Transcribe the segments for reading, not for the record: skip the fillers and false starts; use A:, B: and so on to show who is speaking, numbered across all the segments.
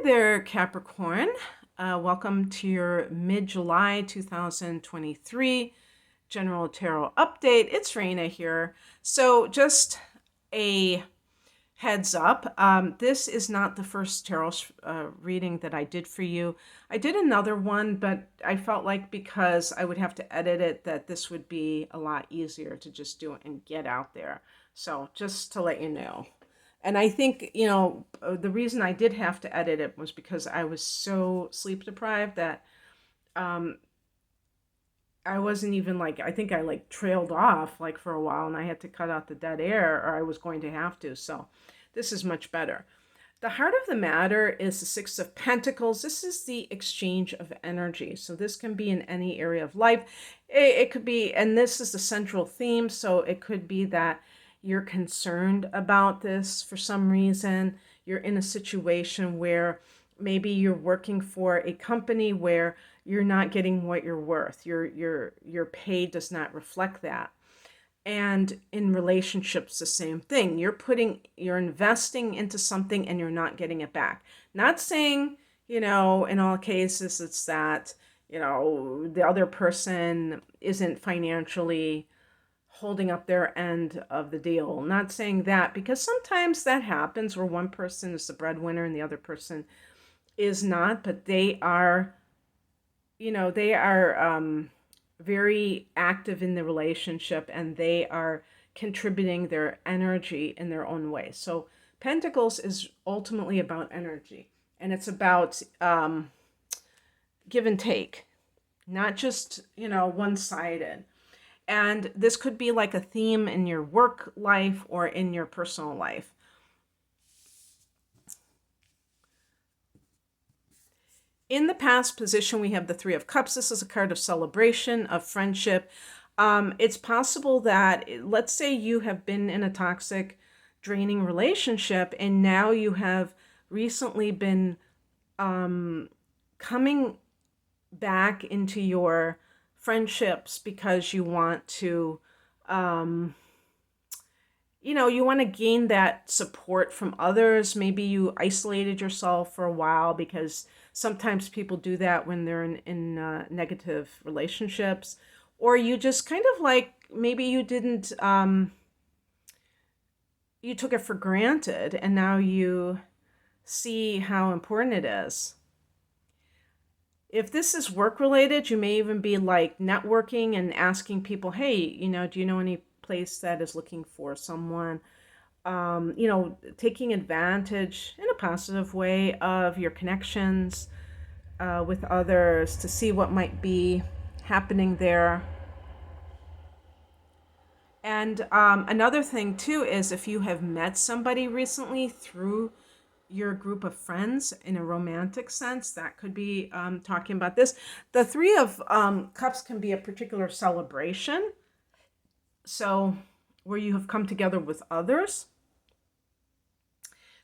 A: there, Capricorn. Welcome to your mid-July 2023 General Tarot Update. It's Raina here. So just a heads up, this is not the first tarot reading that I did for you. I did another one, but I felt like because I would have to edit it, that this would be a lot easier to just do it and get out there. So just to let you know. And I think, the reason I did have to edit it was because I was so sleep deprived that I wasn't even I think I trailed off for a while, and I had to cut out the dead air, or I was going to have to. So this is much better. The heart of the matter is the Six of Pentacles. This is the exchange of energy. So this can be in any area of life. It could be, and this is the central theme. So it could be that you're concerned about this for some reason. You're in a situation where maybe you're working for a company where you're not getting what you're worth. Your pay does not reflect that. And in relationships, the same thing. You're investing into something and you're not getting it back. Not saying, in all cases, it's that, the other person isn't financially holding up their end of the deal. Not saying that, because sometimes that happens where one person is the breadwinner and the other person is not, but they are, very active in the relationship, and they are contributing their energy in their own way. So Pentacles is ultimately about energy, and it's about give and take, not just, one-sided. And this could be like a theme in your work life or in your personal life. In the past position, we have the Three of Cups. This is a card of celebration, of friendship. It's possible that, let's say you have been in a toxic, draining relationship, and now you have recently been coming back into your friendships because you want to, you want to gain that support from others. Maybe you isolated yourself for a while, because sometimes people do that when they're in negative relationships. Or you just kind of maybe you didn't, you took it for granted, and now you see how important it is. If this is work related, you may even be networking and asking people, hey, do you know any place that is looking for someone? Taking advantage in a positive way of your connections with others to see what might be happening there. And another thing too is, if you have met somebody recently through your group of friends in a romantic sense, that could be talking about this. The Three of Cups can be a particular celebration, so where you have come together with others.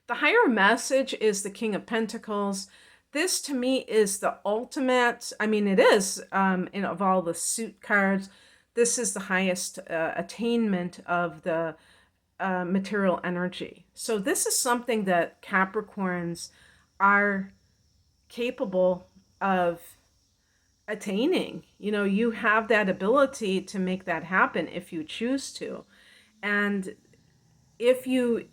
A: The higher message is the King of Pentacles. This to me is the ultimate, it is, of all the suit cards, this is the highest attainment of the material energy. So this is something that Capricorns are capable of attaining. You have that ability to make that happen if you choose to. And if you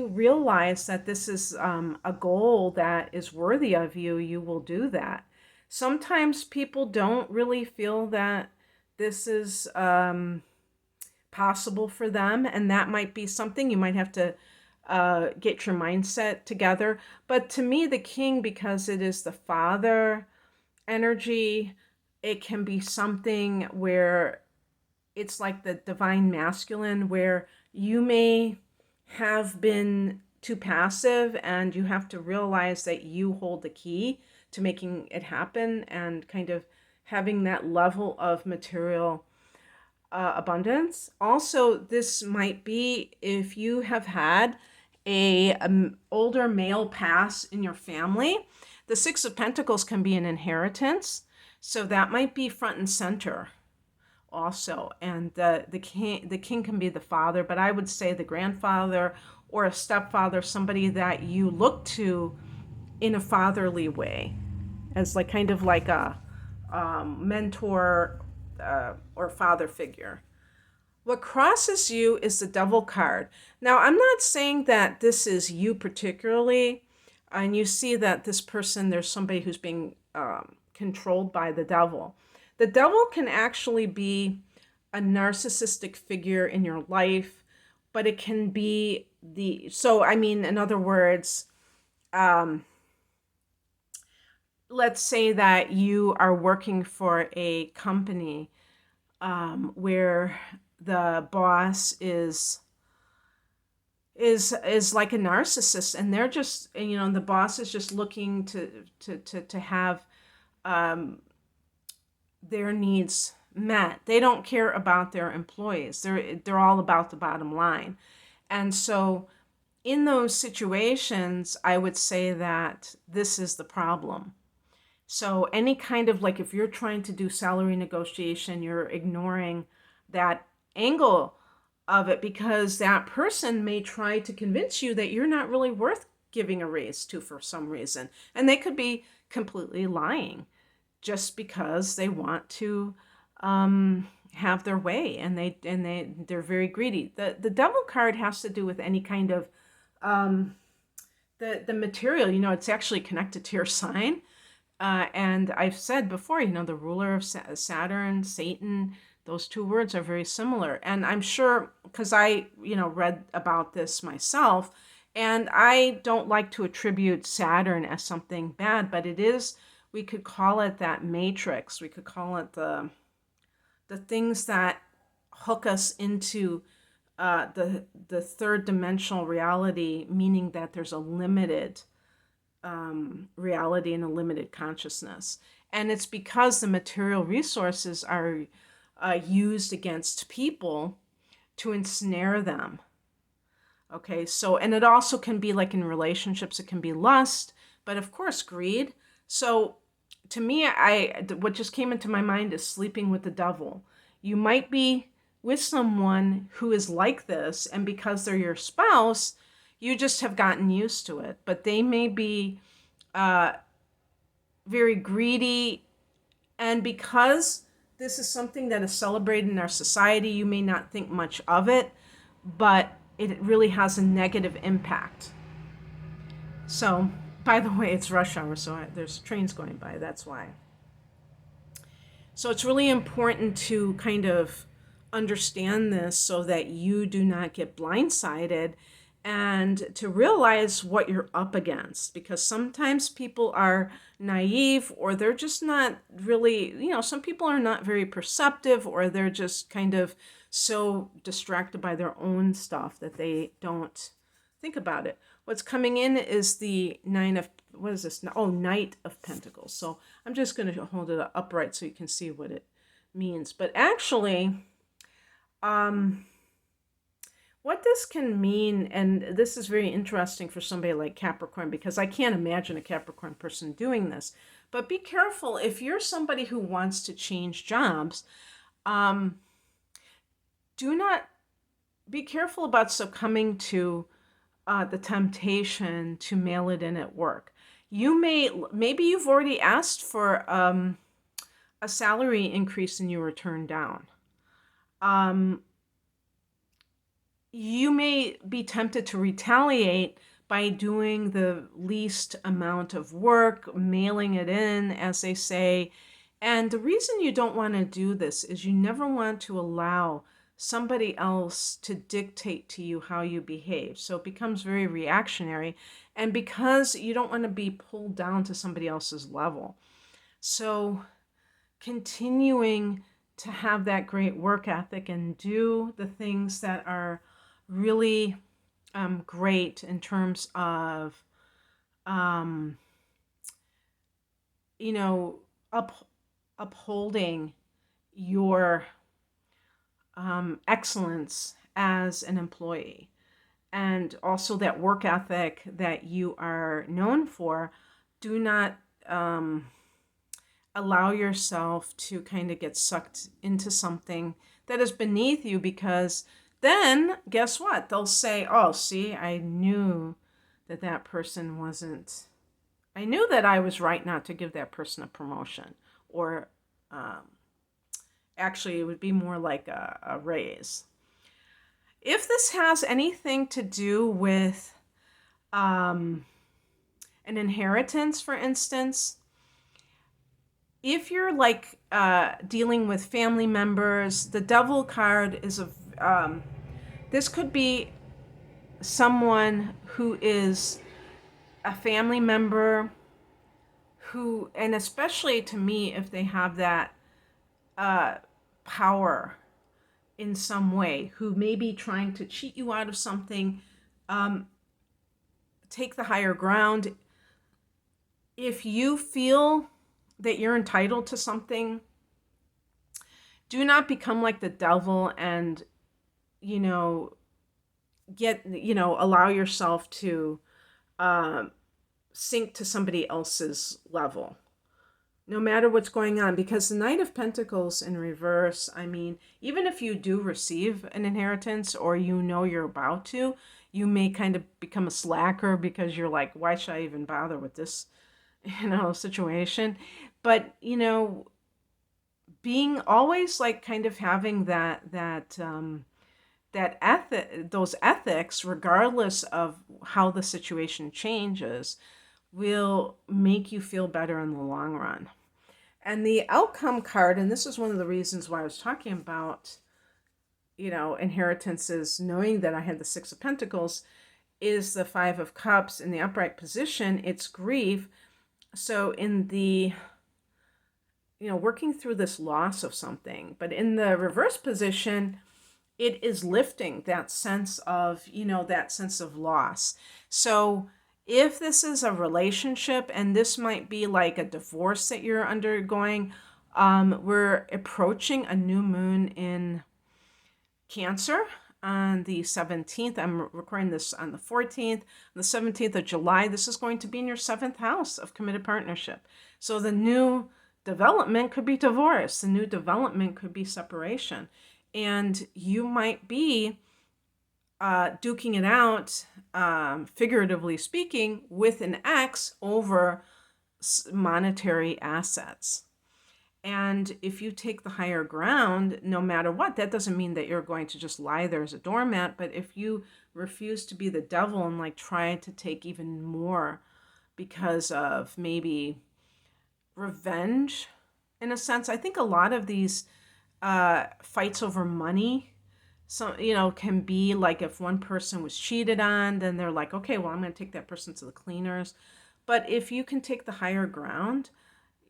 A: realize that this is a goal that is worthy of you, you will do that. Sometimes people don't really feel that this is possible for them, and that might be something you might have to get your mindset together. But to me, the King, because it is the father energy, it can be something where it's like the divine masculine, where you may have been too passive, and you have to realize that you hold the key to making it happen, and kind of having that level of material abundance. Also, this might be if you have had a older male pass in your family. The Six of Pentacles can be an inheritance, so that might be front and center also. And the king can be the father, but I would say the grandfather or a stepfather, somebody that you look to in a fatherly way, as like kind of like a mentor or father figure. What crosses you is the Devil card. Now, I'm not saying that this is you particularly, and you see that this person, there's somebody who's being controlled by the devil. The devil can actually be a narcissistic figure in your life, but it can be so I mean, in other words, let's say that you are working for a company where the boss is like a narcissist, and they're just, the boss is just looking to have their needs met. They don't care about their employees. They're all about the bottom line. And so in those situations, I would say that this is the problem. So any kind of, like, if you're trying to do salary negotiation, you're ignoring that angle of it, because that person may try to convince you that you're not really worth giving a raise to for some reason. And they could be completely lying just because they want to have their way, and they're very greedy. The devil card has to do with any kind of the material. It's actually connected to your sign. And I've said before, the ruler of Saturn, Satan, those two words are very similar. And I'm sure, because I, read about this myself, and I don't like to attribute Saturn as something bad, but it is, we could call it that matrix. We could call it the things that hook us into the third dimensional reality, meaning that there's a limited reality and a limited consciousness. And it's because the material resources are used against people to ensnare them. Okay, so, and it also can be like in relationships, it can be lust, but of course greed. So to me, what just came into my mind is sleeping with the devil. You might be with someone who is like this, and because they're your spouse, you just have gotten used to it. But they may be very greedy, and because this is something that is celebrated in our society, you may not think much of it, but it really has a negative impact. So, by the way, it's rush hour, so there's trains going by, that's why. So it's really important to kind of understand this so that you do not get blindsided, and to realize what you're up against, because sometimes people are naive, or they're just not really, some people are not very perceptive, or they're just kind of so distracted by their own stuff that they don't think about it. What's coming in is the Knight of Pentacles. So I'm just going to hold it upright so you can see what it means. But actually, what this can mean, and this is very interesting for somebody like Capricorn, because I can't imagine a Capricorn person doing this. But be careful if you're somebody who wants to change jobs. Do not be careful about succumbing to the temptation to mail it in at work. Maybe you've already asked for a salary increase and you were turned down. You may be tempted to retaliate by doing the least amount of work, mailing it in, as they say. And the reason you don't want to do this is you never want to allow somebody else to dictate to you how you behave. So it becomes very reactionary, and because you don't want to be pulled down to somebody else's level. So continuing to have that great work ethic and do the things that are really great in terms of upholding your excellence as an employee, and also that work ethic that you are known for. Do not allow yourself to kind of get sucked into something that is beneath you, because then guess what? They'll say, oh, see, I knew that that person wasn't, I knew that I was right not to give that person a promotion. Or actually, it would be more like a raise. If this has anything to do with an inheritance, for instance, if you're like dealing with family members, the devil card is this could be someone who is a family member who, and especially to me, if they have that power in some way, who may be trying to cheat you out of something, take the higher ground. If you feel that you're entitled to something, do not become like the devil and, allow yourself to sink to somebody else's level, no matter what's going on. Because the Knight of Pentacles in reverse, I mean, even if you do receive an inheritance or you're about to, you may kind of become a slacker because you're like, why should I even bother with this, situation? But, being always like kind of having those ethics, regardless of how the situation changes, will make you feel better in the long run. And the outcome card, and this is one of the reasons why I was talking about, inheritances, knowing that I had the Six of Pentacles, is the Five of Cups in the upright position. It's grief. So in the, working through this loss of something, but in the reverse position, it is lifting that sense of, that sense of loss. So if this is a relationship, and this might be like a divorce that you're undergoing, we're approaching a new moon in Cancer on the 17th. I'm recording this on the 14th. On the 17th of July, this is going to be in your 7th house of committed partnership. So the new development could be divorce. The new development could be separation. And you might be duking it out, figuratively speaking, with an ex over monetary assets. And if you take the higher ground, no matter what, that doesn't mean that you're going to just lie there as a doormat. But if you refuse to be the devil and like try to take even more because of maybe revenge, in a sense, I think a lot of these fights over money, can be like if one person was cheated on, then they're like, okay, well, I'm going to take that person to the cleaners. But if you can take the higher ground,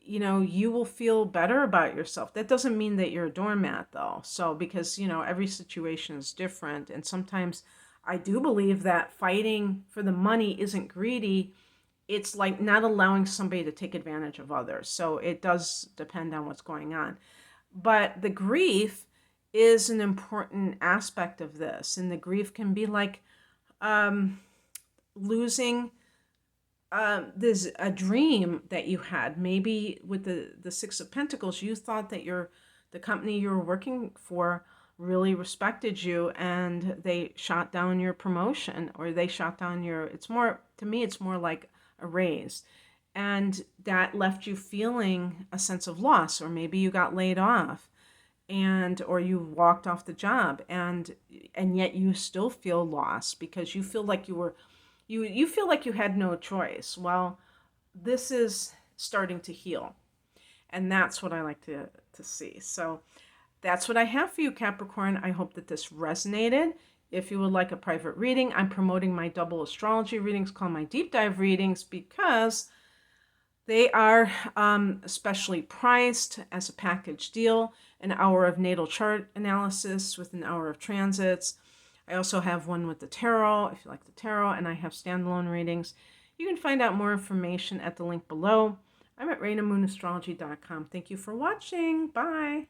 A: you will feel better about yourself. That doesn't mean that you're a doormat, though. So, because, every situation is different. And sometimes I do believe that fighting for the money isn't greedy. It's like not allowing somebody to take advantage of others. So it does depend on what's going on. But the grief is an important aspect of this. And the grief can be like losing there's a dream that you had. Maybe with the Six of Pentacles, you thought that the company you were working for really respected you, and they shot down your promotion, or they shot down to me, it's more like a raise. And that left you feeling a sense of loss, or maybe you got laid off, or you walked off the job, and yet you still feel lost because you feel like you feel like you had no choice. Well, this is starting to heal. And that's what I like to see. So that's what I have for you, Capricorn. I hope that this resonated. If you would like a private reading, I'm promoting my double astrology readings called my deep dive readings, because they are specially priced as a package deal. An hour of natal chart analysis with an hour of transits. I also have one with the tarot, if you like the tarot, and I have standalone readings. You can find out more information at the link below. I'm at RainaMoonAstrology.com. Thank you for watching. Bye.